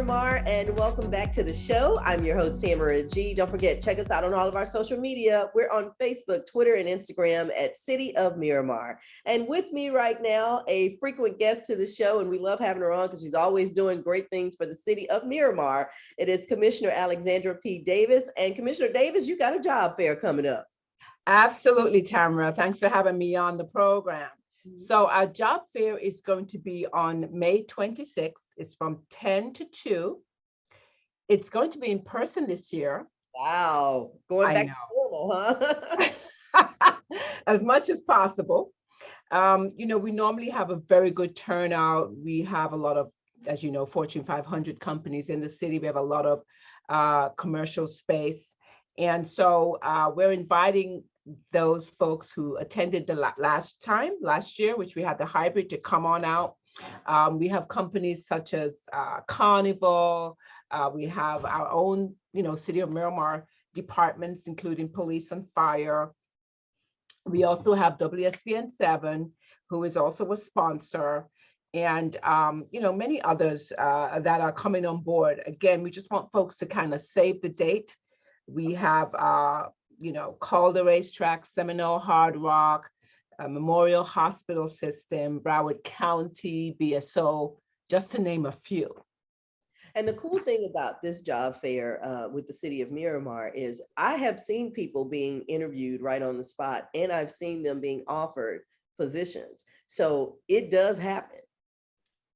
Miramar, and welcome back to the show. I'm your host, Tamara G. Don't forget, check us out on all of our social media. We're on Facebook, Twitter, and Instagram at City of Miramar. And with me right now, a frequent guest to the show, and we love having her on because she's always doing great things for the City of Miramar. It is Commissioner Alexandra P. Davis. And Commissioner Davis, you got a job fair coming up. Absolutely, Tamara. Thanks for having me on the program. So our job fair is going to be on May 26th. It's from 10 to 2. It's going to be in person this year. Wow. Going back to normal, huh? As much as possible. We normally have a very good turnout. We have a lot of, as you know, Fortune 500 companies in the city. We have a lot of commercial space. And so we're inviting those folks who attended the last year, which we had the hybrid, to come on out. We have companies such as Carnival. We have our own, City of Miramar departments, including police and fire. We also have WSVN 7, who is also a sponsor, and many others that are coming on board. Again, we just want folks to kind of save the date. We have Calder Racetrack, Seminole Hard Rock, Memorial Hospital System, Broward County, BSO, just to name a few. And the cool thing about this job fair with the City of Miramar is I have seen people being interviewed right on the spot, and I've seen them being offered positions. So it does happen.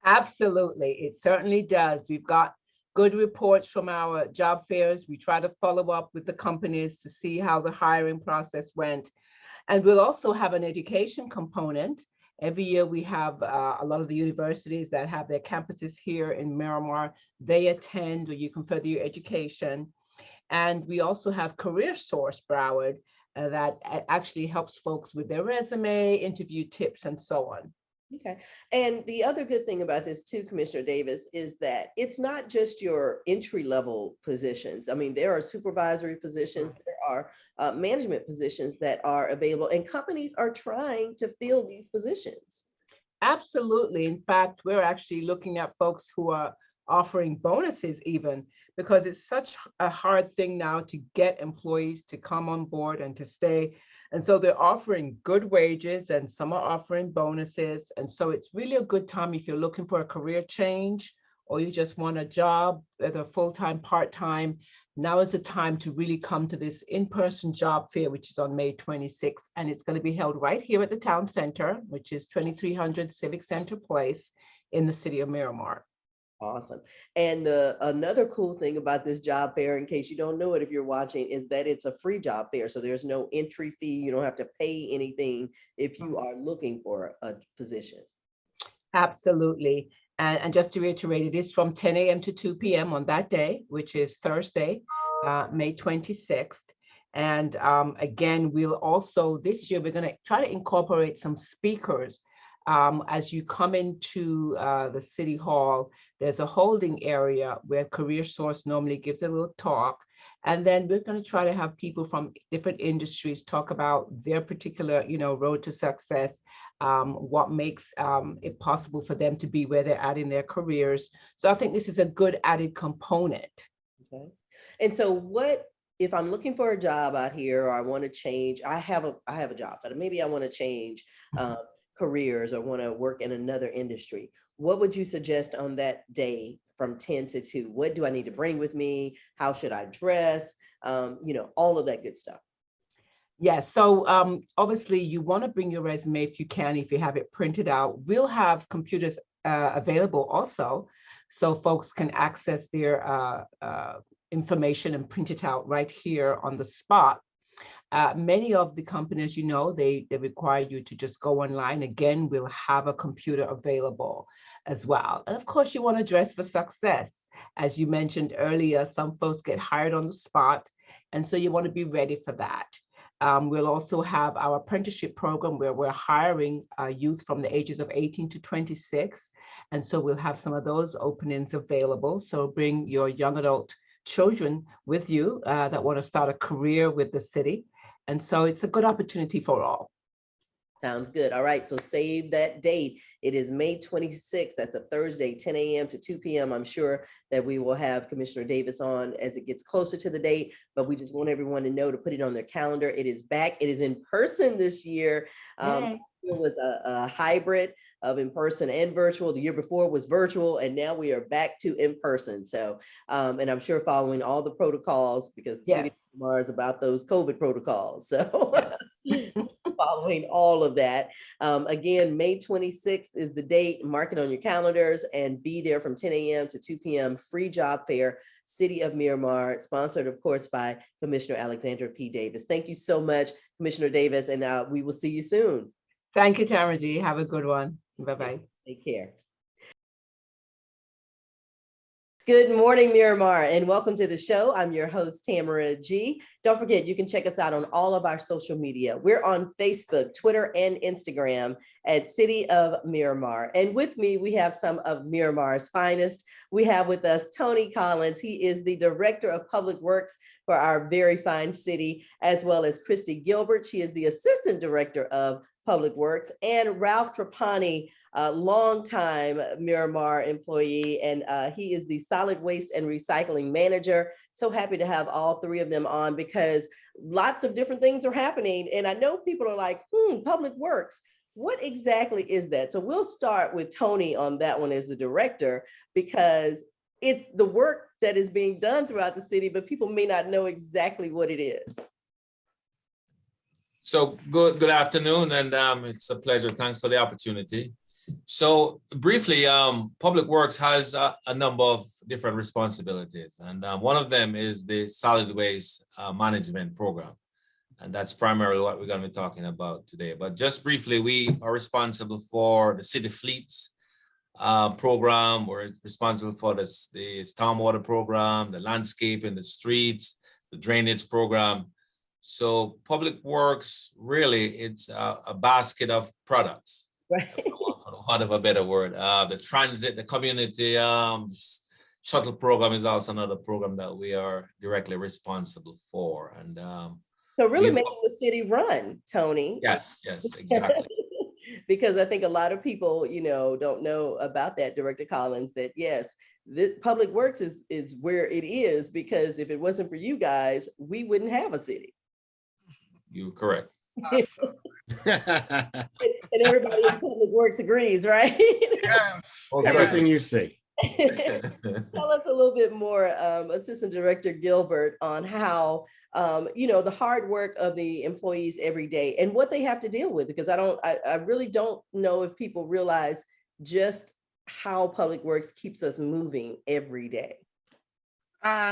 Absolutely, it certainly does. We've got good reports from our job fairs. We try to follow up with the companies to see how the hiring process went. And we'll also have an education component. Every year we have a lot of the universities that have their campuses here in Miramar. They attend where you can further your education. And we also have Career Source Broward that actually helps folks with their resume, interview tips, and so on. Okay. And the other good thing about this too, Commissioner Davis, is that it's not just your entry-level positions. I mean, there are supervisory positions, there are management positions that are available, and companies are trying to fill these positions. Absolutely. In fact, we're actually looking at folks who are offering bonuses even, because it's such a hard thing now to get employees to come on board and to stay. And so they're offering good wages, and some are offering bonuses. And so it's really a good time if you're looking for a career change, or you just want a job, whether full-time, part-time. Now is the time to really come to this in-person job fair, which is on May 26th. And it's going to be held right here at the town center, which is 2300 Civic Center Place in the City of Miramar. Awesome. And another cool thing about this job fair, in case you don't know it if you're watching, is that it's a free job fair. So there's no entry fee. You don't have to pay anything if you are looking for a position. Absolutely. And just to reiterate, it is from 10 a.m. to 2 p.m. on that day, which is Thursday, May 26th. And again, we'll also, this year, we're going to try to incorporate some speakers. As you come into the City Hall, there's a holding area where Career Source normally gives a little talk. And then we're going to try to have people from different industries talk about their particular, road to success, what makes it possible for them to be where they're at in their careers. So I think this is a good added component. Okay. And so what, if I'm looking for a job out here, or I want to change, I have a job, but maybe I want to change careers or want to work in another industry, what would you suggest on that day from 10 to 2? What do I need to bring with me? How should I dress? All of that good stuff. Yes. So obviously you want to bring your resume if you can, if you have it printed out. We'll have computers available also, so folks can access their information and print it out right here on the spot. Many of the companies, they require you to just go online. Again, we'll have a computer available as well. And of course, you want to dress for success. As you mentioned earlier, some folks get hired on the spot. And so you want to be ready for that. We'll also have our apprenticeship program where we're hiring youth from the ages of 18 to 26. And so we'll have some of those openings available. So bring your young adult children with you that want to start a career with the city. And so it's a good opportunity for all. Sounds good. All right. So save that date. It is May 26th. That's a Thursday, 10 a.m. to 2 p.m. I'm sure that we will have Commissioner Davis on as it gets closer to the date, but we just want everyone to know to put it on their calendar. It is back. It is in person this year. Yay. It was a hybrid of in person and virtual. The year before was virtual, and now we are back to in person. So, and I'm sure following all the protocols because the City Yes. of Miramar is about those COVID protocols. So, Yes. following all of that. Again, May 26th is the date. Mark it on your calendars and be there from 10 a.m. to 2 p.m. Free job fair, City of Miramar, sponsored, of course, by Commissioner Alexandra P. Davis. Thank you so much, Commissioner Davis, and we will see you soon. Thank you, Tamara G. Have a good one. Bye-bye. Take care. Good morning, Miramar, and welcome to the show. I'm your host, Tamara G. Don't forget, you can check us out on all of our social media. We're on Facebook, Twitter, and Instagram at City of Miramar. And with me, we have some of Miramar's finest. We have with us Tony Collins. He is the Director of Public Works for our very fine city, as well as Christy Gilbert. She is the Assistant Director of Public Works, and Ralph Trapani, a longtime Miramar employee, and he is the Solid Waste and Recycling Manager. So happy to have all three of them on because lots of different things are happening. And I know people are like, Public Works, what exactly is that? So we'll start with Tony on that one as the director, because it's the work that is being done throughout the city, but people may not know exactly what it is. So good afternoon, and it's a pleasure. Thanks for the opportunity. So briefly, Public Works has a number of different responsibilities, and one of them is the solid waste management program, and that's primarily what we're going to be talking about today. But just briefly, we are responsible for the city fleets program. We're responsible for the stormwater program, the landscape in the streets, the drainage program. So Public Works, really, it's a basket of products, Right. for want of a better word. The transit, the community shuttle program is also another program that we are directly responsible for. And so really making the city run, Tony. Yes, exactly. Because I think a lot of people, don't know about that, Director Collins, that yes, the Public Works is where it is, because if it wasn't for you guys, we wouldn't have a city. You're correct. Awesome. And everybody in Public Works agrees, right? Yes. Everything you see. Tell us a little bit more, Assistant Director Gilbert, on how, the hard work of the employees every day and what they have to deal with, because I really don't know if people realize just how Public Works keeps us moving every day.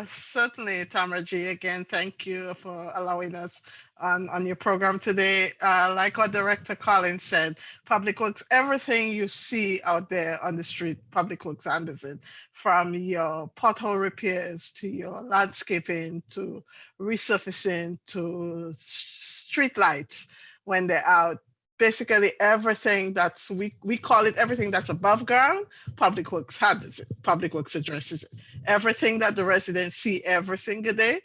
Certainly, Tamara G. Again, thank you for allowing us on your program today. Like what Director Collins said, Public Works, everything you see out there on the street, Public Works handles it, from your pothole repairs to your landscaping to resurfacing to street lights when they're out. Basically everything that's, we call it everything that's above ground, Public Works handles it. Public Works addresses it. Everything that the residents see every single day,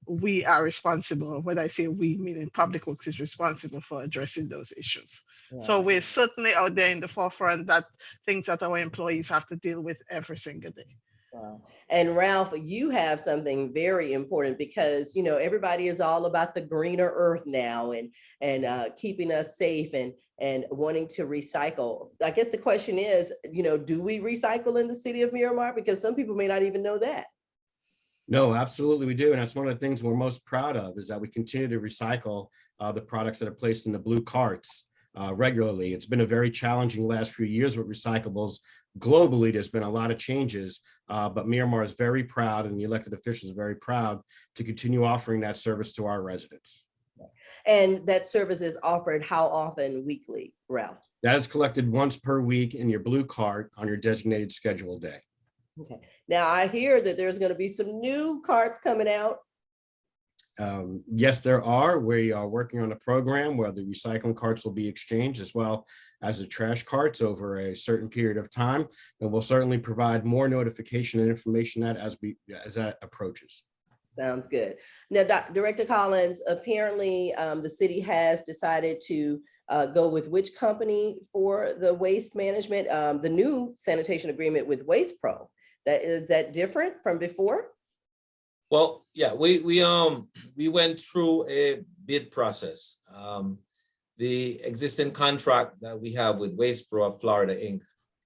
we are responsible. When I say we, meaning Public Works is responsible for addressing those issues. Yeah. So we're certainly out there in the forefront, that things that our employees have to deal with every single day. Wow. And Ralph, you have something very important, because everybody is all about the greener earth now and keeping us safe and wanting to recycle. I guess the question is, do we recycle in the city of Miramar? Because some people may not even know that. No, absolutely we do. And that's one of the things we're most proud of, is that we continue to recycle the products that are placed in the blue carts regularly. It's been a very challenging last few years with recyclables. Globally, there's been a lot of changes, but Miramar is very proud, and the elected officials are very proud to continue offering that service to our residents. And that service is offered how often weekly, Ralph? That is collected once per week in your blue cart on your designated scheduled day. Okay. Now I hear that there's going to be some new carts coming out. Yes, there are. We are working on a program where the recycling carts will be exchanged as well as the trash carts over a certain period of time. And we'll certainly provide more notification and information as that approaches. Sounds good. Now, Director Collins, apparently the city has decided to go with which company for the waste management? The new sanitation agreement with Waste Pro. Is that different from before? Well, yeah, we went through a bid process. The existing contract that we have with Waste Pro of Florida Inc.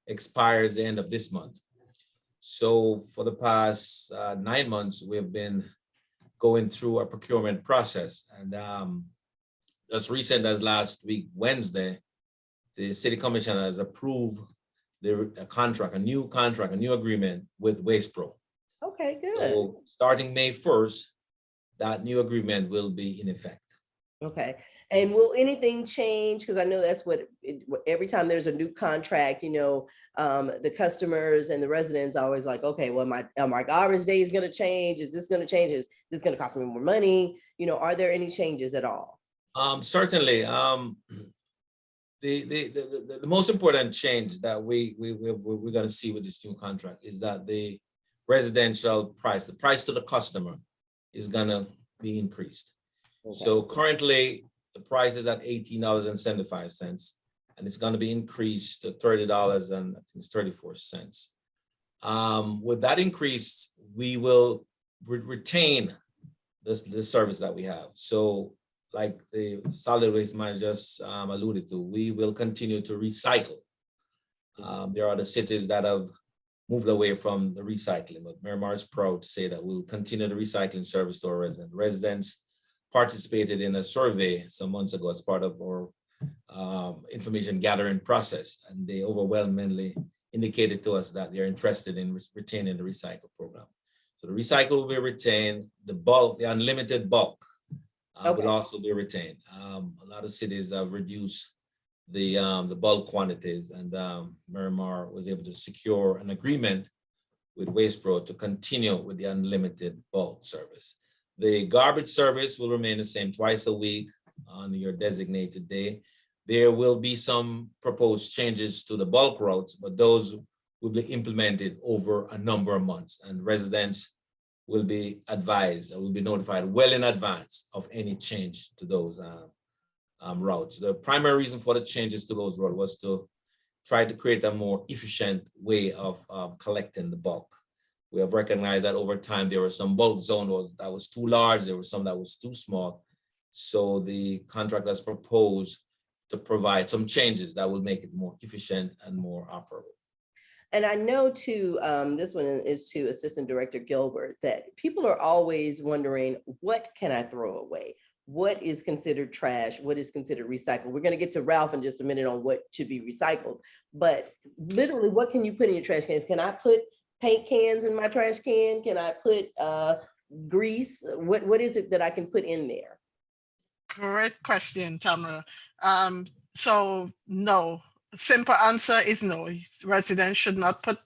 expires the end of this month. So for the past 9 months, we've been going through a procurement process. And as recent as last week, Wednesday, the city commission has approved a new agreement with Waste Pro. Okay, good. So starting May 1st, that new agreement will be in effect. Okay. And will anything change? Because I know that's every time there's a new contract, the customers and the residents are always like, okay, well, my garbage day is going to change. Is this going to change? Is this going to cost me more money? Are there any changes at all? Certainly. The most important change that we're going to see with this new contract is that the residential price, the price to the customer, is going to be increased. Okay. So currently, the price is at $18.75, and it's going to be increased to $30 and I think it's 34 cents. With that increase, we will retain the service that we have. So, like the solid waste manager just alluded to, we will continue to recycle. There are other cities that have moved away from the recycling, but Miramar is proud to say that we'll continue the recycling service to our residents. Residents participated in a survey some months ago as part of our information gathering process, and they overwhelmingly indicated to us that they're interested in retaining the recycle program. So the recycle will be retained. The bulk, the unlimited bulk, will also be retained. A lot of cities have reduced the bulk quantities, and Miramar was able to secure an agreement with Waste Pro to continue with the unlimited bulk service. The garbage service will remain the same, twice a week on your designated day. There will be some proposed changes to the bulk routes, but those will be implemented over a number of months, and residents will be advised, will be notified well in advance of any change to those routes. The primary reason for the changes to those routes was to try to create a more efficient way of collecting the bulk. We have recognized that over time, there were some bulk zones that was too large, there were some that was too small. So the contractors proposed to provide some changes that will make it more efficient and more operable. And I know too, this one is to Assistant Director Gilbert, that people are always wondering, what can I throw away? What is considered trash? What is considered recycled? We're going to get to Ralph in just a minute on what should be recycled, but literally, what can you put in your trash cans? Can I put paint cans in my trash can? Can I put grease? What is it that I can put in there? Great question, Tamara. So no, simple answer is no. Residents should not put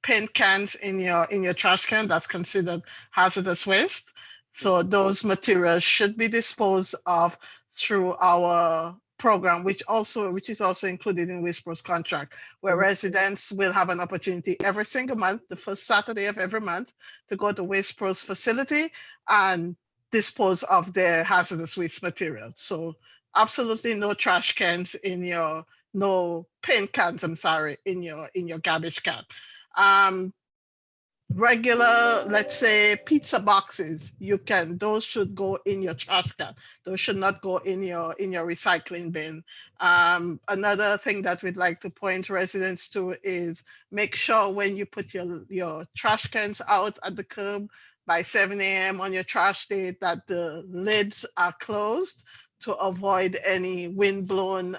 paint cans in your trash can. That's considered hazardous waste. So those materials should be disposed of through our program, which is also included in Waste Pro's contract, where residents will have an opportunity every single month, the first Saturday of every month, to go to Waste Pro's facility and dispose of their hazardous waste materials. So absolutely no trash cans no paint cans, I'm sorry, in your garbage can. Regular, let's say, pizza boxes, those should go in your trash can. Those should not go in your recycling bin. Another thing that we'd like to point residents to is make sure when you put your trash cans out at the curb by 7 a.m. on your trash day that the lids are closed to avoid any wind-blown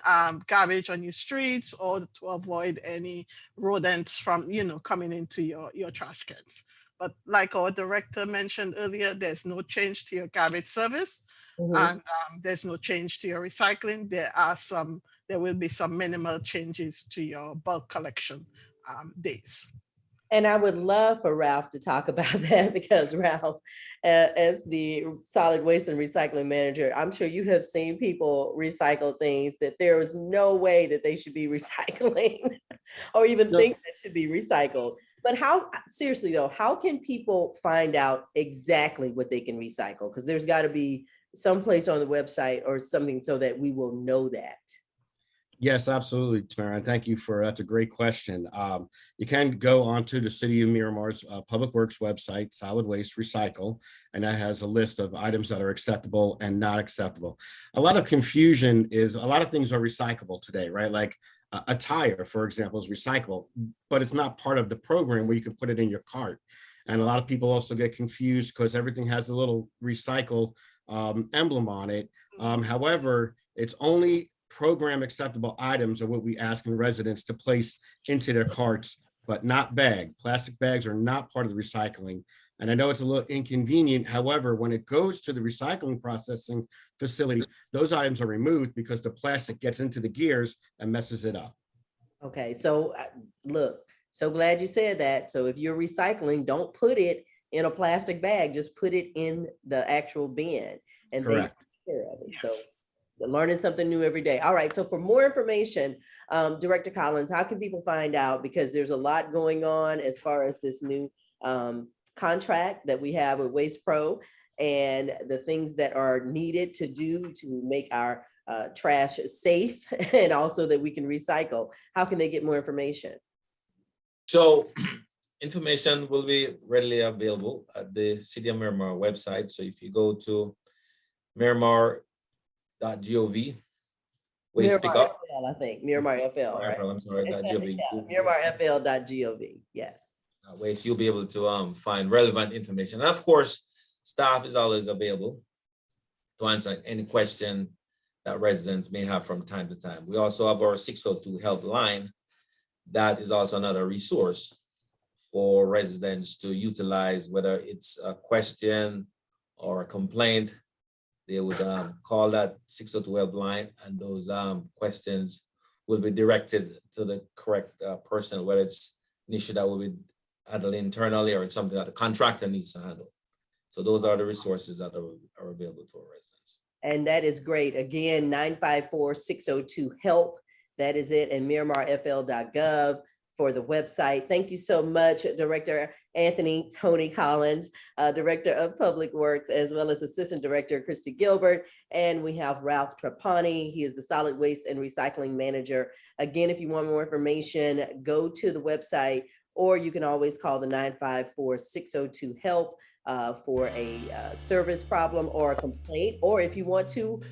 garbage on your streets, or to avoid any rodents from coming into your trash cans. But like our director mentioned earlier, there's no change to your garbage service, and there's no change to your recycling. There will be some minimal changes to your bulk collection days. And I would love for Ralph to talk about that, because Ralph, as the solid waste and recycling manager, I'm sure you have seen people recycle things that there is no way that they should be recycling or even think that should be recycled. But seriously though, how can people find out exactly what they can recycle? Because there's got to be some place on the website or something so that we will know that. Yes, absolutely, Tamara. And thank you that's a great question. You can go onto the City of Miramar's Public Works website, Solid Waste Recycle, and that has a list of items that are acceptable and not acceptable. A lot of confusion is a lot of things are recyclable today, right? Like a tire, for example, is recyclable, but it's not part of the program where you can put it in your cart. And a lot of people also get confused because everything has a little recycle emblem on it. However, it's only program acceptable items are what we ask in residents to place into their carts, but not bag. Plastic bags are not part of the recycling. And I know it's a little inconvenient. However, when it goes to the recycling processing facility, those items are removed because the plastic gets into the gears and messes it up. Okay, so look, so glad you said that. So if you're recycling, don't put it in a plastic bag, just put it in the actual bin and they Correct. take care of it. Yes. So learning something new every day. All right, so for more information, Director Collins, how can people find out? Because there's a lot going on as far as this new contract that we have with Waste Pro and the things that are needed to do to make our trash safe and also that we can recycle. How can they get more information? So information will be readily available at the City of Miramar website. So if you go to MiramarFL.gov, waste pickup. I think MiramarFL, right? I'm sorry, .gov. MiramarFL.gov, yes. Waste, you'll be able to find relevant information. And of course, staff is always available to answer any question that residents may have from time to time. We also have our 602 helpline. That is also another resource for residents to utilize, whether it's a question or a complaint. They would call that 602 helpline, and those questions will be directed to the correct person, whether it's an issue that will be handled internally or it's something that the contractor needs to handle. So those are the resources that are available to our residents. And that is great. Again, 954-602-HELP. That is it. And MiramarFL.gov for the website. Thank you so much, Director Anthony Tony Collins, Director of Public Works, as well as Assistant Director Christy Gilbert. And we have Ralph Trapani. He is the Solid Waste and Recycling Manager. Again, if you want more information, go to the website, or you can always call the 954-602-HELP. For a service problem or a complaint, or if you want to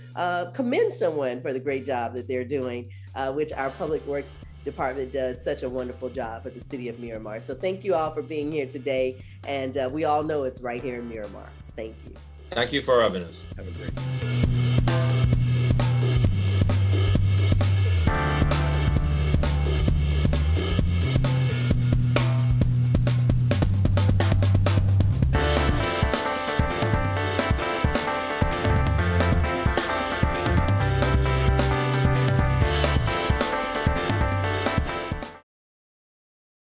commend someone for the great job that they're doing, which our Public Works Department does such a wonderful job at the City of Miramar. So thank you all for being here today. And we all know it's right here in Miramar. Thank you. Thank you for having us. Have a great day.